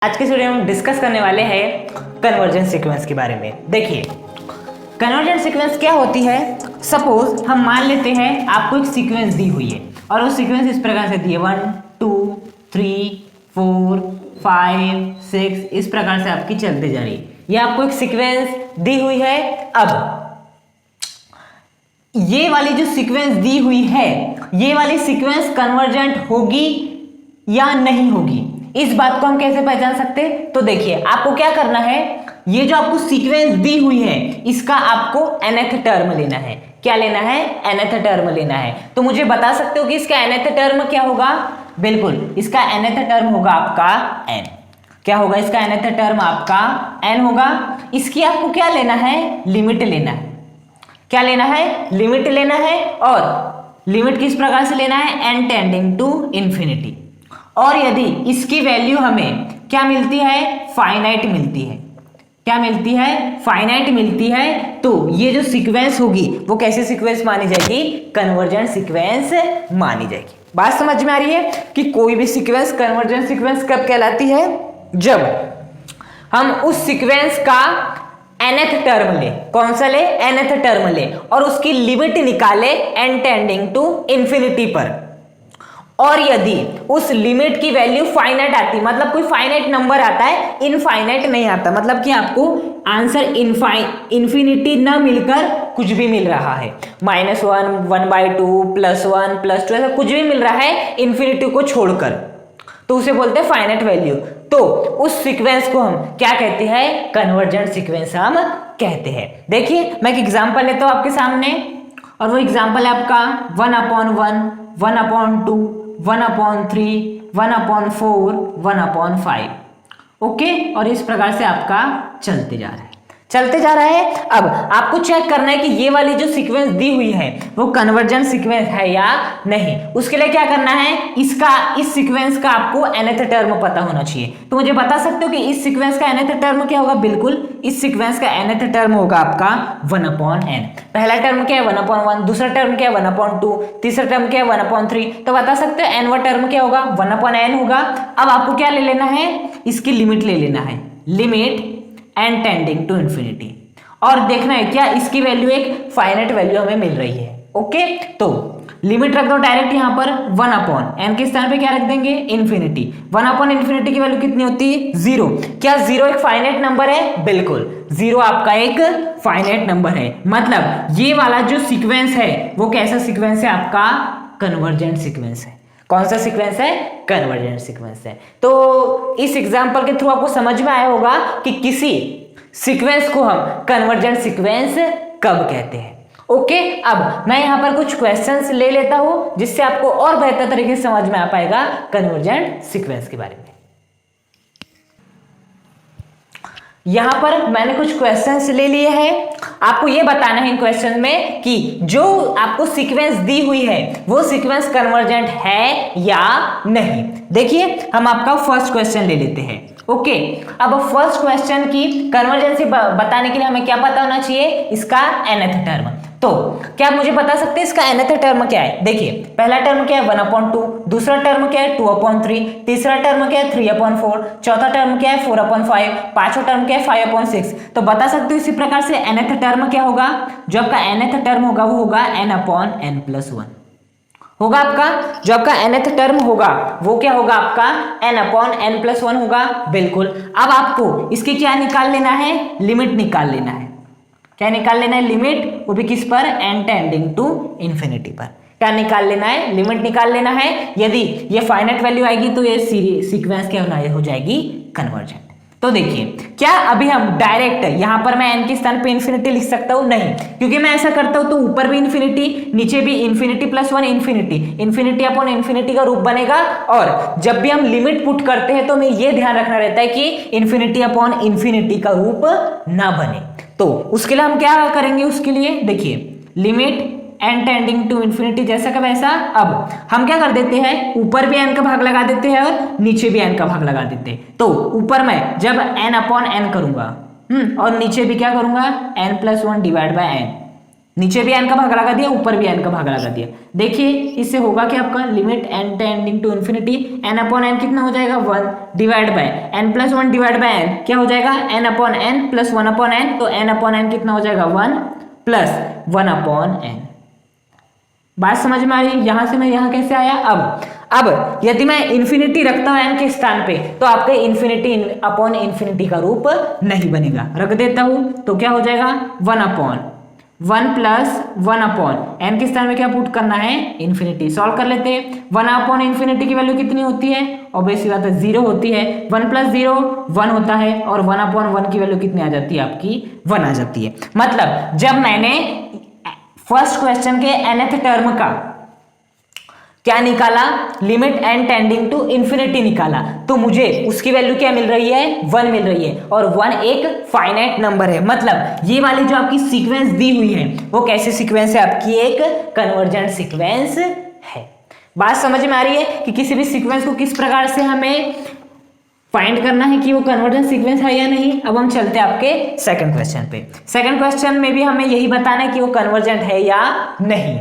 आज के वीडियो में हम डिस्कस करने वाले हैं कन्वर्जेंट सीक्वेंस के बारे में। देखिए कन्वर्जेंट सीक्वेंस क्या होती है। सपोज हम मान लेते हैं आपको एक सीक्वेंस दी हुई है और वो सीक्वेंस इस प्रकार से दी है 1 2 3 4 5 6 इस प्रकार से आपकी चलते जा रही है। ये आपको एक सीक्वेंस दी हुई है। अब ये वाली जो सीक्वेंस दी हुई है ये वाली सीक्वेंस कन्वर्जेंट होगी या नहीं होगी, इस बात को हम कैसे पहचान सकते हैं। तो देखिए आपको क्या करना है, ये जो आपको सीक्वेंस दी हुई है इसका आपको nth टर्म लेना है। क्या लेना है? nth टर्म लेना है। तो मुझे बता सकते हो कि इसका nth टर्म क्या होगा? बिल्कुल इसका nth टर्म होगा आपका n। क्या होगा इसका nth टर्म? आपका n होगा। इसकी आपको क्या लेना है? लिमिट लेना है। क्या लेना है? लिमिट लेना है। और लिमिट किस प्रकार से लेना है? n tending to infinity. और यदि इसकी वैल्यू हमें क्या मिलती है? फाइनाइट मिलती है। क्या मिलती है? फाइनाइट मिलती है। तो ये जो सीक्वेंस होगी वो कैसे सीक्वेंस मानी जाएगी? कन्वर्जेंट सीक्वेंस मानी जाएगी। बात समझ में आ रही है कि कोई भी सीक्वेंस कन्वर्जेंट सीक्वेंस कब कहलाती है? जब हम उस सीक्वेंस का nth टर्म ले। कौन सा ले? nth टर्म ले और उसकी लिमिट निकाले n टेंडिंग टू इंफिनिटी पर। और यदि उस लिमिट की वैल्यू फाइनाइट आती, मतलब कोई फाइनाइट नंबर आता है, इनफाइनाइट नहीं आता, मतलब कि आपको आंसर इंफिनिटी ना मिलकर कुछ भी मिल रहा है, -1 1/2 +1 +2 ऐसा कुछ भी मिल रहा है इंफिनिटी को छोड़कर, तो उसे बोलते हैं फाइनाइट वैल्यू। तो उस सीक्वेंस को हम क्या कहते हैं? कन्वर्जेंट सीक्वेंस हम कहते हैं। देखिए मैं एक एग्जांपल लेता हूं आपके सामने और वो एग्जांपल है आपका 1/1 1/2 1/3 1/4 1/5। ओके, और इस प्रकार से आपका चलते जा रहा है। अब आपको चेक करना है कि ये वाली जो सीक्वेंस दी हुई है वो कन्वर्जेंट सीक्वेंस है या नहीं। उसके लिए क्या करना है? इस सीक्वेंस का आपको nth टर्म पता होना चाहिए। तो मुझे बता सकते हो कि इस सीक्वेंस का nth टर्म क्या होगा? बिल्कुल इस सीक्वेंस का nth टर्म होगा आपका 1/n। पहला टर्म क्या है? 1/1। दूसरा टर्म क्या है? 1/2। तीसरा टर्म क्या है? 1/3। तो बता सकते हो nवां टर्म क्या होगा? 1/n होगा। अब आपको क्या ले लेना है? इसकी लिमिट ले लेना है, limit n tending to infinity, और देखना है क्या इसकी वैल्यू एक फाइनाइट वैल्यू हमें मिल रही है। ओके, तो लिमिट रख दो डायरेक्ट यहां पर 1/n के स्थान पे क्या रख देंगे? इंफिनिटी। 1/इंफिनिटी की वैल्यू कितनी होती है? 0। क्या 0 एक फाइनाइट नंबर है? बिल्कुल 0 आपका एक फाइनाइट नंबर है। मतलब ये वाला जो सीक्वेंस है वो कैसा सीक्वेंस है? आपका कन्वर्जेंट सीक्वेंस है। कौन सा सीक्वेंस है? कन्वर्जेंट सीक्वेंस है। तो इस एग्जांपल के थ्रू आपको समझ में आया होगा कि किसी सीक्वेंस को हम कन्वर्जेंट सीक्वेंस कब कहते हैं। ओके, अब मैं यहां पर कुछ क्वेश्चंस ले लेता हूं जिससे आपको और बेहतर तरीके से समझ में आ पाएगा कन्वर्जेंट सीक्वेंस के बारे में। यहां पर मैंने कुछ क्वेश्चंस ले लिए हैं। आपको यह बताना है इन क्वेश्चन में कि जो आपको सीक्वेंस दी हुई है वो सीक्वेंस कन्वर्जेंट है या नहीं। देखिए हम आपका फर्स्ट क्वेश्चन ले लेते हैं। ओके, अब फर्स्ट क्वेश्चन की कन्वर्जेंसी बताने के लिए हमें क्या पता होना चाहिए? इसका nth टर्म। तो क्या आप मुझे बता सकते हैं इसका nth टर्म क्या है? देखिए पहला टर्म क्या है? 1/2। दूसरा टर्म क्या है? 2/3। तीसरा टर्म क्या है? 3/4। चौथा टर्म क्या है? 4/5। पांचवा टर्म क्या है? 5/6। तो बता सकते हो इसी प्रकार से nth टर्म क्या होगा? जो आपका nth टर्म होगा वो होगा n/n+1 होगा। आपका जो आपका nth टर्म होगा वो क्या होगा? आपका n/n+1 होगा। बिल्कुल। अब आपको इसके क्या निकाल लेना है? लिमिट निकाल लेना है। क्या निकाल लेना है? लिमिट, वो भी किस पर? n टेंडिंग टू इंफिनिटी पर। क्या निकाल लेना है? लिमिट निकाल लेना है। यदि ये फाइनाइट वैल्यू आएगी तो ये सीक्वेंस क्या हो जाएगी? कन्वर्जेंट। तो देखिए क्या अभी हम डायरेक्ट यहां पर मैं n के स्थान पे इंफिनिटी लिख सकता हूं? नहीं, क्योंकि मैं ऐसा करता हूं तो ऊपर भी इंफिनिटी नीचे भी इंफिनिटी+1 इंफिनिटी का रूप बनेगा। और जब भी हम लिमिट पुट करते हैं तो हमें यह ध्यान रखना रहता है कि इंफिनिटी का रूप ना बने। तो उसके लिए हम क्या करेंगे? उसके लिए देखिए limit n tending to infinity जैसा का वैसा। अब हम क्या कर देते हैं? ऊपर भी n का भाग लगा देते हैं और नीचे भी n का भाग लगा देते हैं। तो ऊपर मैं जब n/n करूंगा और नीचे भी क्या करूंगा? n+1 / n। नीचे भी n का भाग लगा दिया, ऊपर भी n का भाग लगा दिया। देखिए इससे होगा कि आपका limit n tending to infinity n upon n कितना हो जाएगा 1 divide by n plus 1 divide by n क्या हो जाएगा n upon n plus 1 upon n, तो n अपॉन n कितना हो जाएगा 1 प्लस 1 अपॉन n। बात समझ में आ रही? यहां से मैं यहां कैसे आया? अब यदि मैं इन्फिनिटी रखता हूं n के स्थान पे तो आपके इन्फिनिटी अपॉन इन्फिनिटी का रूप नहीं बनेगा। रख देता हूं तो क्या हो जाएगा 1 अपॉन 1 प्लस 1 अपॉन n के स्थान में क्या पुट करना है इन्फिनिटी। सॉल्व कर लेते हैं। 1 अपॉन इन्फिनिटी की वैल्यू कितनी होती है? ऑब्वियस बात है 0 होती है। 1 प्लस 0 1 होता है और 1 अपॉन 1 की वैल्यू कितनी आ जाती है आपकी 1 आ जाती है। मतलब जब मैंने फर्स्ट क्वेश्चन के nth टर्म का क्या निकाला limit n tending to infinity निकाला तो मुझे उसकी वैल्यू क्या मिल रही है 1 मिल रही है और 1 एक फाइनाइट नंबर है। मतलब ये वाली जो आपकी सीक्वेंस दी हुई है वो कैसी सीक्वेंस है आपकी एक कन्वर्जेंट सीक्वेंस है। बात समझ में आ रही है कि किसी भी सीक्वेंस को किस प्रकार से हमें फाइंड करना है कि वो कन्वर्जेंट सीक्वेंस है या नहीं। अब हम चलते हैं आपके सेकंड क्वेश्चन पे। सेकंड क्वेश्चन में भी हमें यही बताना है कि वो कन्वर्जेंट है या नहीं।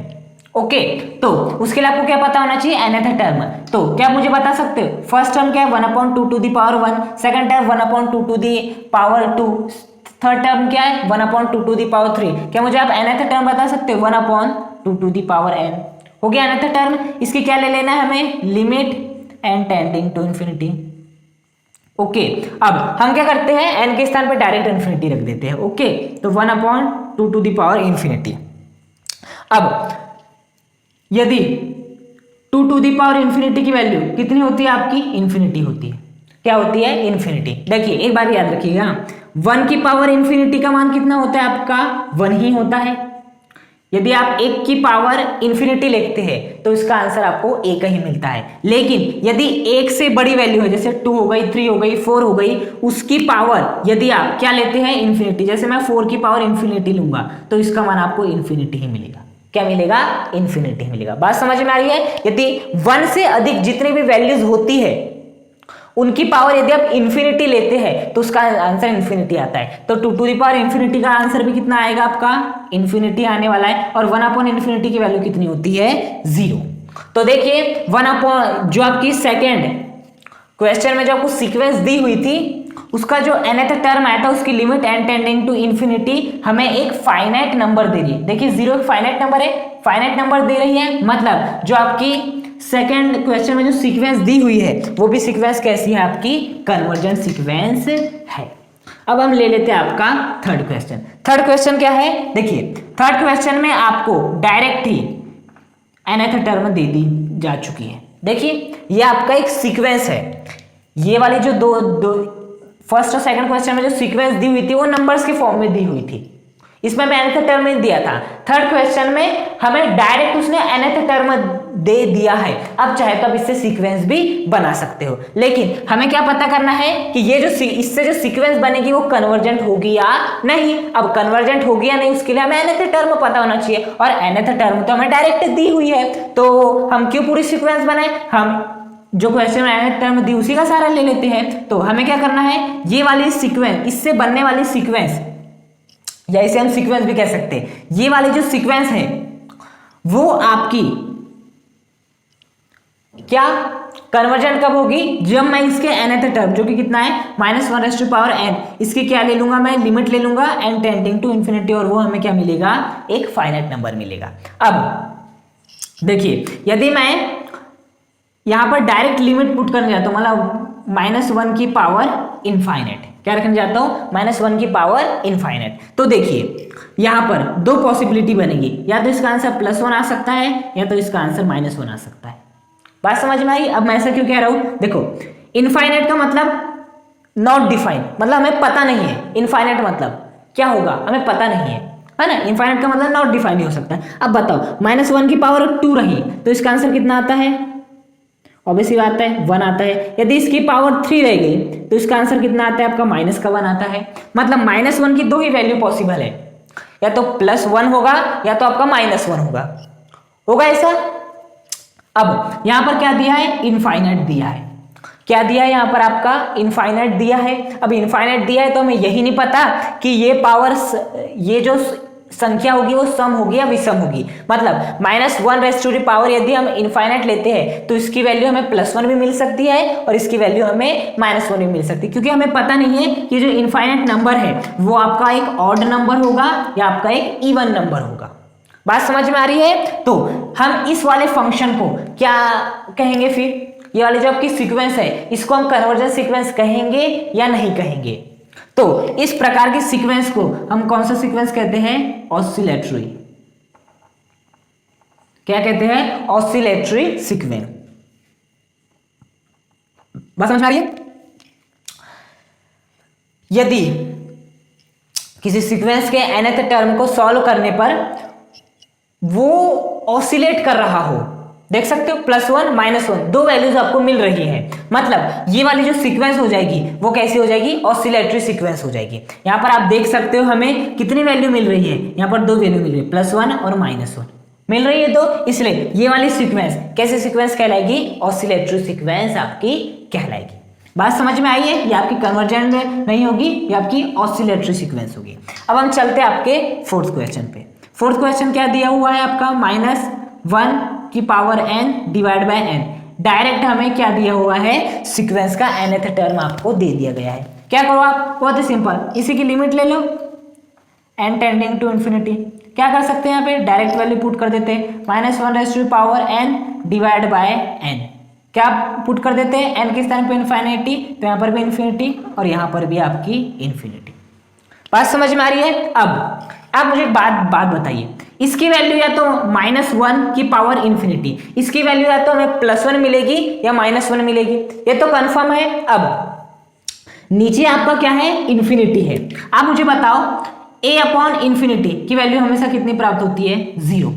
ओके तो उसके लिए आपको क्या पता होना चाहिए nth टर्म। तो क्या मुझे बता सकते हो फर्स्ट टर्म क्या है 1/2 to the power 1, second term 1/2 to the power 2, third term क्या है 1/2 टू द पावर 3। क्या मुझे आप nth टर्म बता सकते हो 1/2 टू द पावर n हो गया nth टर्म। इसकी क्या ले लेना है हमें limit n tending to infinity. Okay अब हम क्या करते हैं n के स्थान पर डायरेक्ट इन्फिनिटी रख देते हैं। ओके तो 1/2 टू द पावर इन्फिनिटी। अब यदि 2 टू दी पावर इन्फिनिटी की वैल्यू कितनी होती है आपकी इन्फिनिटी होती है। क्या होती है इन्फिनिटी। देखिए एक बार याद रखिएगा 1 की पावर इन्फिनिटी का मान कितना होता है आपका 1 ही होता है। यदि आप 1 की पावर इन्फिनिटी लिखते हैं तो इसका आंसर आपको 1 ही मिलता है। लेकिन यदि 1 से बड़ी वैल्यू है जैसे 2 हो गई 3 हो गई 4 हो गई उसकी पावर यदि आप क्या लेते हैं इन्फिनिटी, जैसे मैं 4 की पावर इन्फिनिटी लूंगा तो इसका मान आपको इन्फिनिटी ही मिलेगा। क्या मिलेगा इन्फिनिटी मिलेगा। बात समझ में आ रही है। यदि 1 से अधिक जितनी भी वैल्यूज होती है उनकी पावर यदि आप इन्फिनिटी लेते हैं तो उसका आंसर इन्फिनिटी आता है। तो 2 टू द पावर इन्फिनिटी का आंसर भी कितना आएगा आपका इन्फिनिटी आने वाला है। और 1 अपॉन इन्फिनिटी की वैल्यू कितनी होती है 0। तो देखिए 1 अपॉन जो आपकी सेकेंड क्वेश्चन में जो आपको सीक्वेंस दी हुई थी उसका जो nth टर्म आया था उसकी limit n tending to infinity हमें एक फाइनाइट नंबर दे रही है। देखिए 0 एक फाइनाइट नंबर है, फाइनाइट नंबर दे रही है। मतलब जो आपकी सेकंड क्वेश्चन में जो सीक्वेंस दी हुई है वो भी सीक्वेंस कैसी है आपकी कन्वर्जेंट सीक्वेंस है। अब हम ले लेते हैं आपका थर्ड क्वेश्चन। थर्ड क्वेश्चन क्या है देखिए थर्ड क्वेश्चन में आपको डायरेक्ट ही nth टर्म दे दी जा चुकी है। देखिए ये आपका एक सीक्वेंस है। ये वाली जो दो फर्स्ट और सेकंड क्वेश्चन में जो सीक्वेंस दी हुई थी वो नंबर्स के फॉर्म में दी हुई थी। इसमें मैं nth टर्म में दिया था। थर्ड क्वेश्चन में हमें डायरेक्ट उसने nth टर्म दे दिया है। अब चाहे तो आप इससे सीक्वेंस भी बना सकते हो, लेकिन हमें क्या पता करना है कि ये जो इससे जो सीक्वेंस बनेगी वो कन्वर्जेंट होगी या नहीं। अब कन्वर्जेंट होगी या नहीं उसके लिए हमें nth टर्म पता होना चाहिए और nth टर्म तो हमें डायरेक्ट दी हुई है। तो हम क्यों पूरी सीक्वेंस बनाए, हम जो क्वेश्चन में nth टर्म दी उसी का सारा ले लेते हैं। तो हमें क्या करना है ये वाली सीक्वेंस इससे बनने वाली सीक्वेंस या इसे हम सीक्वेंस भी कह सकते हैं। ये वाली जो सीक्वेंस है वो आपकी क्या कन्वर्जेंट कब होगी जब मैं इसके nth टर्म जो कि कितना है -1/n इसकी क्या ले लूंगा मैं लिमिट ले लूंगा n टेंडिंग टू इन्फिनिटी और वो हमें क्या मिलेगा एक फाइनाइट नंबर मिलेगा। अब देखिए यदि मैं यहां पर डायरेक्ट लिमिट पुट करने जाता हूं मतलब -1 की पावर इनफाइनाइट क्या रखने जाता हूं -1 की पावर इनफाइनाइट। तो देखिए यहां पर दो पॉसिबिलिटी बनेगी, या तो इसका आंसर +1 आ सकता है या तो इसका आंसर -1 आ सकता है। बात समझ में आई। अब मैं ऐसा क्यों कह रहा हूं देखो इनफाइनाइट का मतलब नॉट डिफाइंड, मतलब हमें पता नहीं है। इनफाइनाइट मतलब क्या होगा हमें पता नहीं है ना। इनफाइनाइट का मतलब नॉट डिफाइंड हो सकता है। अब बताओ -1 की पावर 2 रही तो इसका आंसर कितना आता है ऑब्वियसली आता है 1 आता है। यदि इसकी पावर 3 रह गई तो इसका आंसर कितना आता है आपका -1 आता है। मतलब -1 की दो ही वैल्यू पॉसिबल है, या तो +1 होगा या तो आपका -1 होगा ऐसा। अब यहां पर क्या दिया है इनफाइनाइट दिया है। क्या दिया है यहां पर आपका इनफाइनाइट दिया है। अब इनफाइनाइट दिया है तो हमें यही नहीं पता कि ये पावर्स ये जो संख्या होगी वो सम होगी या विषम होगी। मतलब -1 यदि हम इनफाइनाइट लेते हैं तो इसकी वैल्यू हमें +1 भी मिल सकती है और इसकी वैल्यू हमें -1 भी मिल सकती है, क्योंकि हमें पता नहीं है कि जो इनफाइनाइट नंबर है वो आपका एक ऑड नंबर होगा या आपका एक इवन नंबर होगा। बात समझ में आ रही है? तो हम इस वाले फंक्शन को क्या कहेंगे, फिर ये वाले जो आपकी सीक्वेंस है इसको हम कन्वर्जेंस सीक्वेंस कहेंगे या नहीं कहेंगे? तो इस प्रकार की सीक्वेंस को हम कौन सा सीक्वेंस कहते हैं? ऑसिलेटरी। क्या कहते हैं? Oscillatory sequence. बात समझ में आ रही है? यदि किसी सीक्वेंस के nth टर्म को सॉल्व करने पर वो ऑसिलेट कर रहा हो, देख सकते हो +1 -1 दो वैल्यूज आपको मिल रही है, मतलब ये वाली जो सीक्वेंस हो जाएगी वो कैसी हो जाएगी? ऑसिलेटरी सीक्वेंस हो जाएगी। यहां पर आप देख सकते हो हमें कितनी वैल्यू मिल रही है, यहां पर दो वैल्यू मिल रही है, +1 और -1 मिल रही है। तो इसलिए ये वाली सीक्वेंस कैसी सीक्वेंस कहलाएगी? ऑसिलेटरी सीक्वेंस आपकी कहलाएगी। बात समझ में आई है? ये आपकी कन्वर्जेंट नहीं होगी, ये आपकी ऑसिलेटरी सीक्वेंस होगी। अब हम चलते हैं आपके फोर्थ क्वेश्चन पे। फोर्थ क्वेश्चन क्या दिया हुआ है आपका? -1n divide by n। Direct हमें क्या दिया हुआ है? सीक्वेंस का nth टर्म आपको दे दिया गया है। क्या करो आप? बहुत ही सिंपल, इसी की लिमिट ले लो n टेंडिंग टू इन्फिनिटी। क्या कर सकते हैं यहाँ पे? डायरेक्ट वैल्यू पुट कर देते हैं, -1n डिवाइड बाय n। क्या पुट कर देते हैं? n के स्थान पे इन्फिनिटी, तो यहाँ पर भी इन्फिनिटी और यहाँ पर भी आपकी इन्फिनिटी। बात समझ में आ रही है? अब आप मुझे एक बात बताइए, इसकी वैल्यू या तो -1 इन्फिनिटी, इसकी वैल्यू या तो हमें +1 मिलेगी या -1 मिलेगी, ये तो कंफर्म है। अब नीचे आपका क्या है? इन्फिनिटी है। आप मुझे बताओ a/इन्फिनिटी की वैल्यू हमेशा कितनी प्राप्त होती है? 0।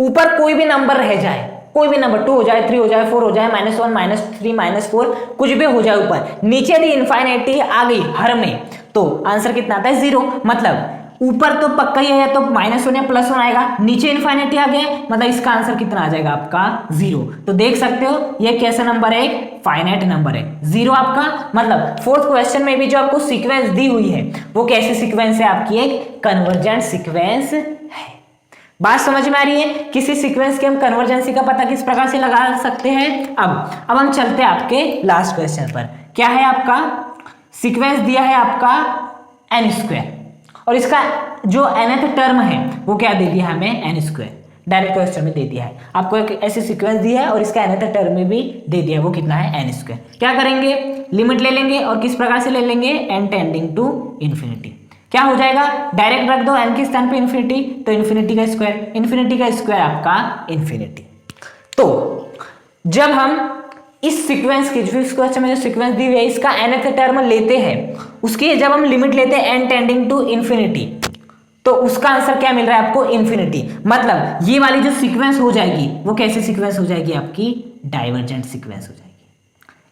ऊपर कोई भी नंबर रह जाए, कोई भी नंबर 2 हो जाए, 3 हो जाए, 4 हो जाए, -1 -3 -4 कुछ भी हो जाए, ऊपर नीचे यदि इन्फिनिटी आ गई हर में तो आंसर कितना आता है? 0। मतलब ऊपर तो पक्का ही है, या तो -1 या +1 आएगा, नीचे इन्फिनिटी आ गया मतलब इसका आंसर कितना आ जाएगा आपका? 0। तो देख सकते हो ये कैसा नंबर है? फाइनाइट नंबर है। 0 आपका मतलब फोर्थ क्वेश्चन में भी जो आपको सीक्वेंस दी हुई है वो कैसी सीक्वेंस है? आपकी एक कन्वर्जेंट सीक्वेंस है। बात समझ में आ रही है? किसी सीक्वेंस के हम कन्वर्जेंसी का पता किस प्रकार से लगा सकते हैं? अब हम चलते हैं आपके लास्ट क्वेश्चन पर। क्या है आपका? सीक्वेंस दिया है आपका n² और इसका जो nth टर्म है वो क्या दे दिया है हमें? n²। डायरेक्ट क्वेश्चन में दे दिया है आपको, एक ऐसी सीक्वेंस दी है और इसका nth टर्म में भी दे दिया है, वो कितना है? n²। क्या करेंगे? लिमिट ले लेंगे और किस प्रकार से ले लेंगे? n tending to infinity. क्या हो जाएगा? डायरेक्ट रख दो n के स्थान पे इन्फिनिटी, तो इन्फिनिटी का स्क्वायर, इन्फिनिटी का स्क्वायर आपका इन्फिनिटी। तो जब हम इस सीक्वेंस की जो इस क्वेश्चन में जो सीक्वेंस दी हुई है इसका nth टर्म लेते हैं, उसकी जब हम लिमिट लेते हैं n टेंडिंग टू इन्फिनिटी, तो उसका आंसर क्या मिल रहा है आपको? इन्फिनिटी। मतलब ये वाली जो सीक्वेंस हो जाएगी वो कैसी सीक्वेंस हो जाएगी? आपकी डाइवर्जेंट सीक्वेंस हो जाएगी।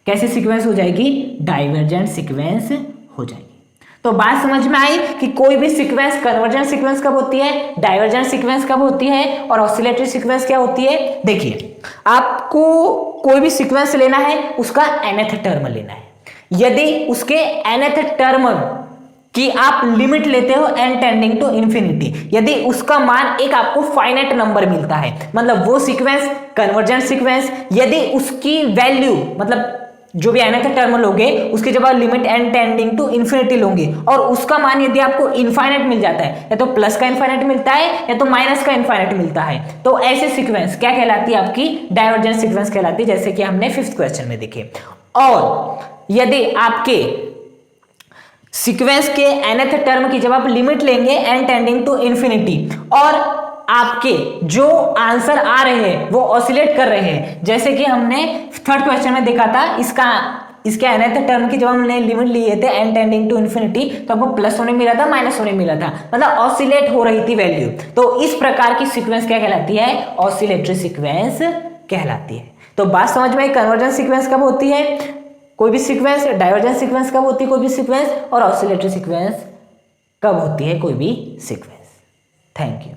कैसी सीक्वेंस हो जाएगी? डाइवर्जेंट सीक्वेंस हो जाएगी। तो बात समझ में आई कि कोई भी सीक्वेंस कन्वर्जेंट सीक्वेंस कब होती है, डाइवर्जेंट सीक्वेंस कब होती है और ऑसिलेटरी सीक्वेंस क्या होती है। देखिए, आपको कोई भी सीक्वेंस लेना है, उसका nth टर्म लेना है। यदि उसके nth टर्म की आप लिमिट लेते हो n टेंडिंग टू इन्फिनिटी, यदि उसका मान एक आपको फाइनाइट नंबर मिलता है, मतलब वो सीक्वेंस कन्वर्जेंट सीक्वेंस। यदि उसकी वैल्यू मतलब जो भी nth टर्म लोगे उसके जब आप limit n tending to infinity लोगे और उसका मान यदि आपको इनफाइनाइट मिल जाता है, या तो प्लस का इनफाइनाइट मिलता है या तो माइनस का इनफाइनाइट मिलता है, तो ऐसे सीक्वेंस क्या कहलाती है? आपकी डाइवर्जेंट सीक्वेंस कहलाती है, जैसे कि हमने 5th क्वेश्चन में देखे। और यदि आपके सीक्वेंस के nth टर्म की जब आप लिमिट लेंगे n टेंडिंग टू इन्फिनिटी और आपके जो आंसर आ रहे हैं वो ऑसिलेट कर रहे हैं, जैसे कि हमने 3rd क्वेश्चन में देखा था, इसके nth टर्म की जब हमने लिमिट लिए थे n टेंडिंग टू इन्फिनिटी तो आपको प्लस होने मिला था, माइनस होने मिला था, मतलब ऑसिलेट हो रही थी वैल्यू। तो इस प्रकार की सीक्वेंस क्या कहलाती है? ऑसिलेटरी सीक्वेंस कहलाती है। तो बात समझ में आई, कन्वर्जेंट सीक्वेंस कब होती है कोई भी सीक्वेंस, डाइवर्जेंट सीक्वेंस कब होती है कोई भी सीक्वेंस, और ऑसिलेटरी सीक्वेंस कब होती है कोई भी सीक्वेंस। Thank you.